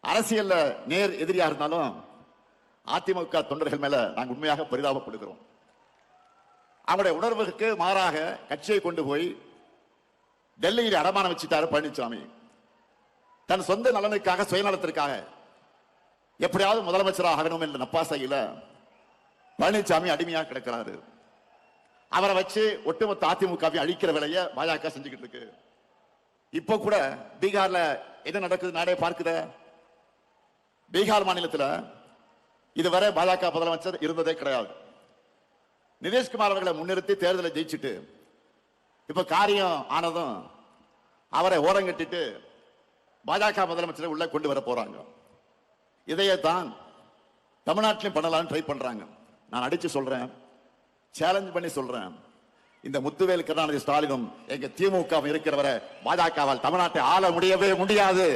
அரசியல்ல நேர் எதிரியா இருந்தாலும் அதிமுக தொண்டர்கள் மேல நாங்கள் உண்மையாக பரிதாபப்படுகிறோம். அவருடைய உணர்வுக்கு மாறாக கட்சியை கொண்டு போய் டெல்லியில் அடமானம் வச்சுட்டாரு பழனிசாமி. தன் சொந்த நலனுக்காக, சுயநலத்திற்காக எப்படியாவது முதலமைச்சராக ஆகணும் என்ற நப்பாசையில பழனிசாமி அடிமையாக கிடக்கிறாரு. அவரை வச்சு ஒட்டுமொத்த அதிமுகவை அழிக்கிற வேலையை பாஜக செஞ்சுக்கிட்டு இருக்கு. இப்போ கூட பீகார்ல என்ன நடக்குது நாடே பார்க்குத. பீகார் மாநிலத்தில் இதுவரை பாஜக முதலமைச்சர் இருந்ததே கிடையாது. நிதிஷ்குமார் அவர்களை முன்னிறுத்தி தேர்தலை ஜெயிச்சுட்டு இப்ப காரியம் ஆனதும் அவரை ஓரங்கட்டிட்டு பாஜக முதலமைச்சரை உள்ள கொண்டு வர போறாங்க. இதையத்தான் தமிழ்நாட்டிலும் பண்ணலாம்னு ட்ரை பண்றாங்க. நான் அடிச்சு சொல்றேன், சேலஞ்ச் பண்ணி சொல்றேன், இந்த முத்துவேல் கருணாநிதி ஸ்டாலினும் எங்க திமுக இருக்கிறவரை பாஜகவால் தமிழ்நாட்டை ஆள முடியவே முடியாது.